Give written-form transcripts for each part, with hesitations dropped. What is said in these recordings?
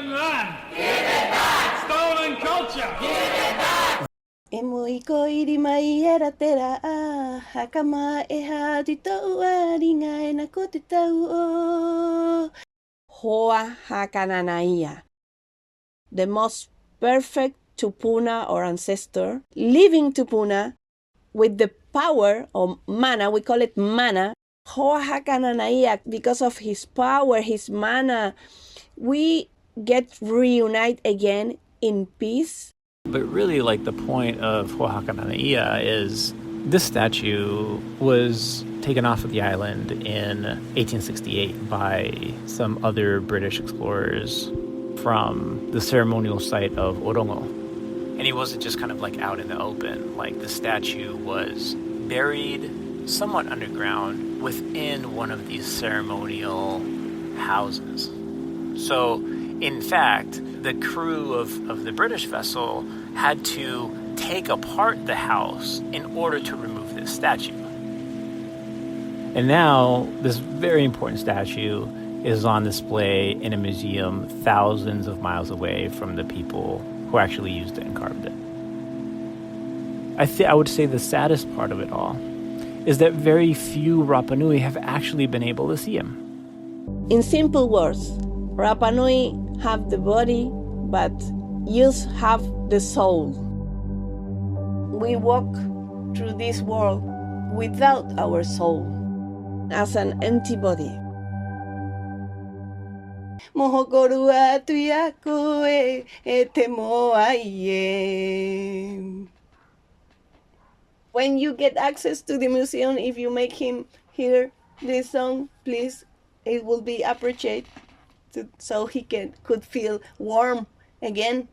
Stolen land! Give it back! Stolen culture! Give it back! E moi ko iri mai era tera a hakama e hadi tau a ringa e na ko te tau o. Hoa hakananaia. The most perfect tupuna or ancestor living tupuna with the power of mana, we call it mana. Hoa hakananaia, because of his power, his mana, we get reunited again in peace. But really, like, the point of Ho'akana'ia is this statue was taken off of the island in 1868 by some other British explorers from the ceremonial site of Orongo. And he wasn't just kind of like out in the open. Like, the statue was buried somewhat underground within one of these ceremonial houses. So, in fact, the crew of the British vessel had to take apart the house in order to remove this statue. And now, this very important statue is on display in a museum thousands of miles away from the people who actually used it and carved it. I would say the saddest part of it all is that very few Rapa Nui have actually been able to see him. In simple words, Rapa Nui have the body, but youth have the soul. We walk through this world without our soul, as an empty body. Mohokoru atu yaku e te moa ie. When you get access to the museum, if you make him hear this song, please, it will be appreciated, so he could feel warm again.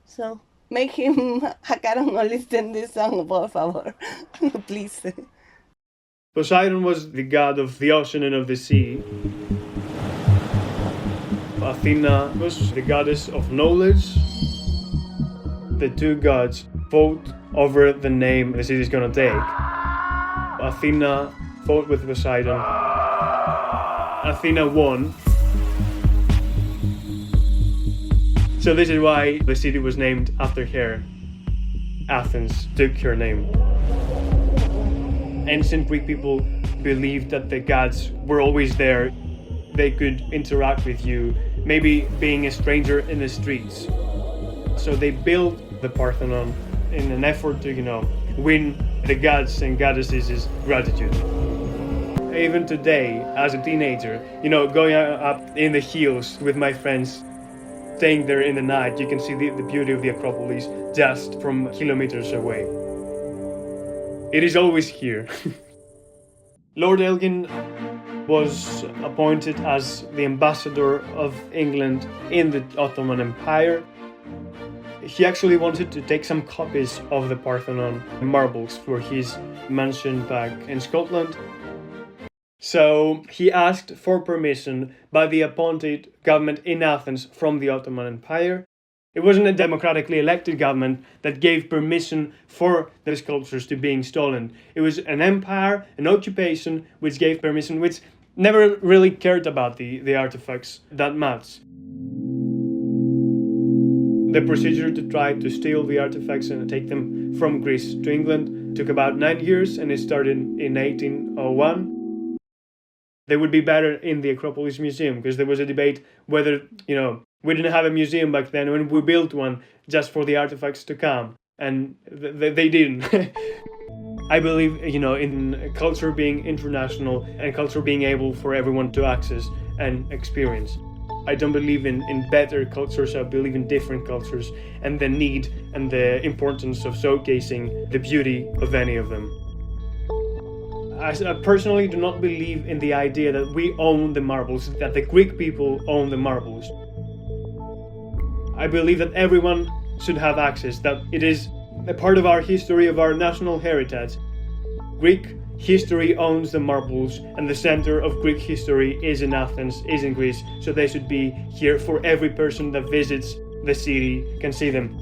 So make him hakaron or listen this song, por favor, please. Poseidon was the god of the ocean and of the sea. Athena was the goddess of knowledge. The two gods fought over the name the city is gonna take. Athena fought with Poseidon. Athena won. So this is why the city was named after her. Athens took her name. Ancient Greek people believed that the gods were always there. They could interact with you, maybe being a stranger in the streets. So they built the Parthenon in an effort to, win the gods and goddesses' gratitude. Even today, as a teenager, going up in the hills with my friends, staying there in the night, you can see the beauty of the Acropolis just from kilometers away. It is always here. Lord Elgin was appointed as the ambassador of England in the Ottoman Empire. He actually wanted to take some copies of the Parthenon marbles for his mansion back in Scotland. So he asked for permission by the appointed government in Athens from the Ottoman Empire. It wasn't a democratically elected government that gave permission for the sculptures to being stolen. It was an empire, an occupation, which gave permission, which never really cared about the artifacts that much. The procedure to try to steal the artifacts and take them from Greece to England took about 9 years, and it started in 1801. They would be better in the Acropolis Museum, because there was a debate whether, we didn't have a museum back then, when we built one just for the artifacts to come, and they didn't. I believe, in culture being international and culture being able for everyone to access and experience. I don't believe in better cultures, I believe in different cultures and the need and the importance of showcasing the beauty of any of them. I personally do not believe in the idea that we own the marbles, that the Greek people own the marbles. I believe that everyone should have access, that it is a part of our history, of our national heritage. Greek history owns the marbles, and the center of Greek history is in Athens, is in Greece, so they should be here for every person that visits the city can see them.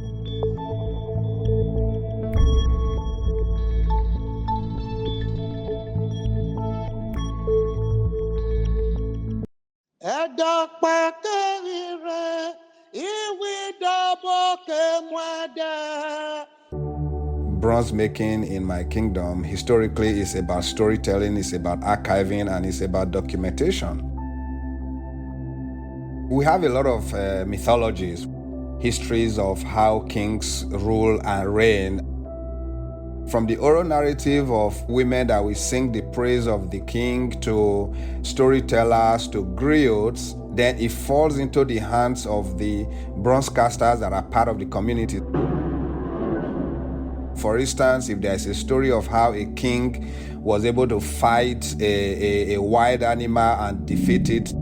Bronze making in my kingdom historically is about storytelling, it's about archiving, and it's about documentation. We have a lot of mythologies, histories of how kings rule and reign. From the oral narrative of women that will sing the praise of the king to storytellers to griots, then it falls into the hands of the bronze casters that are part of the community. For instance, if there's a story of how a king was able to fight a wild animal and defeat it,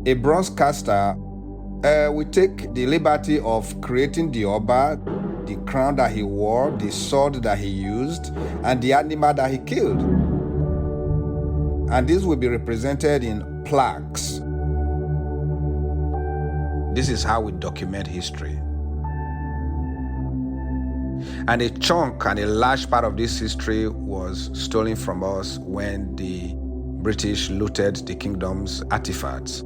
a bronze caster will take the liberty of creating the oba, the crown that he wore, the sword that he used, and the animal that he killed. And this will be represented in plaques. This is how we document history. And a chunk and a large part of this history was stolen from us when the British looted the kingdom's artifacts.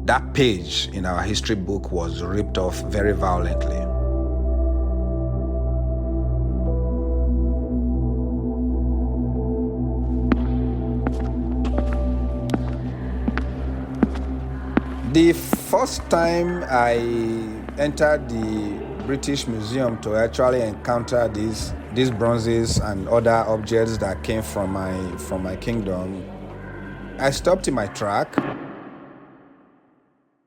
That page in our history book was ripped off very violently. The first time I entered the British Museum to actually encounter these bronzes and other objects that came from my kingdom, I stopped in my track.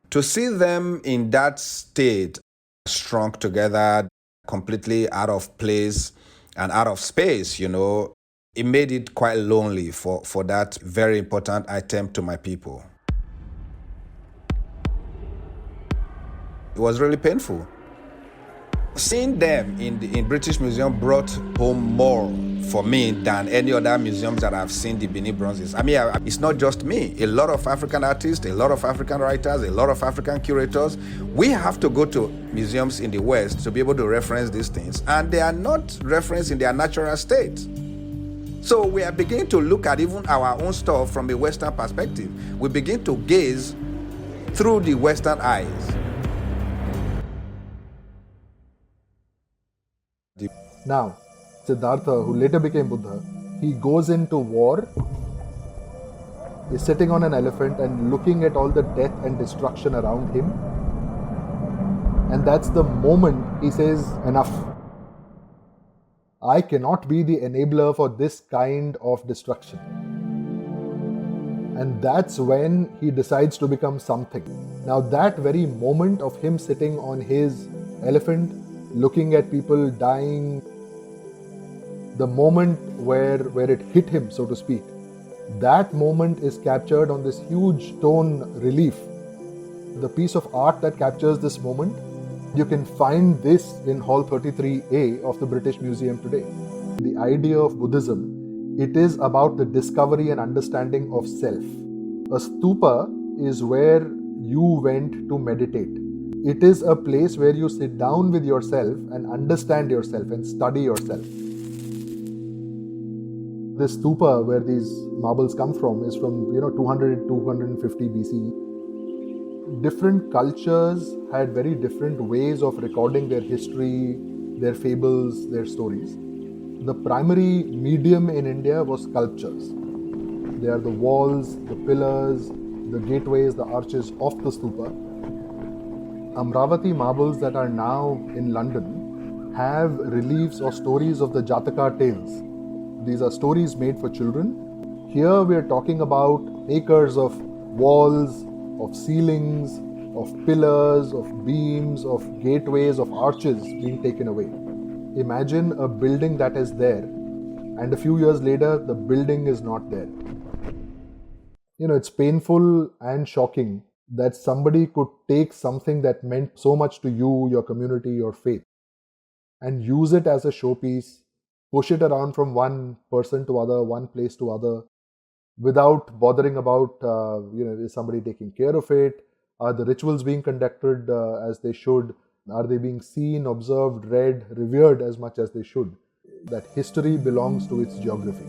To see them in that state, strung together, completely out of place and out of space, it made it quite lonely for that very important item to my people. It was really painful. Seeing them in British Museum brought home more for me than any other museums that I've seen the Benin bronzes. I mean, it's not just me. A lot of African artists, a lot of African writers, a lot of African curators, we have to go to museums in the West to be able to reference these things, and they are not referenced in their natural state. So we are beginning to look at even our own stuff from a Western perspective. We begin to gaze through the Western eyes. Now, Siddhartha, who later became Buddha, he goes into war, is sitting on an elephant and looking at all the death and destruction around him. And that's the moment he says, enough. I cannot be the enabler for this kind of destruction. And that's when he decides to become something. Now, that very moment of him sitting on his elephant, looking at people dying, the moment where it hit him, so to speak, that moment is captured on this huge stone relief. The piece of art that captures this moment, you can find this in Hall 33A of the British Museum today. The idea of Buddhism, it is about the discovery and understanding of self. A stupa is where you went to meditate. It is a place where you sit down with yourself and understand yourself and study yourself. This stupa where these marbles come from is from 200 250 BC. Different cultures had very different ways of recording their history, their fables, their stories. The primary medium in India was sculptures. They are the walls, the pillars, the gateways, the arches of the stupa. Amravati marbles that are now in London have reliefs or stories of the Jataka tales. These are stories made for children. Here we are talking about acres of walls, of ceilings, of pillars, of beams, of gateways, of arches being taken away. Imagine a building that is there, and a few years later, the building is not there. It's painful and shocking that somebody could take something that meant so much to you, your community, your faith, and use it as a showpiece, push it around from one person to other, one place to other, without bothering about, is somebody taking care of it? Are the rituals being conducted as they should? Are they being seen, observed, read, revered as much as they should? That history belongs to its geography.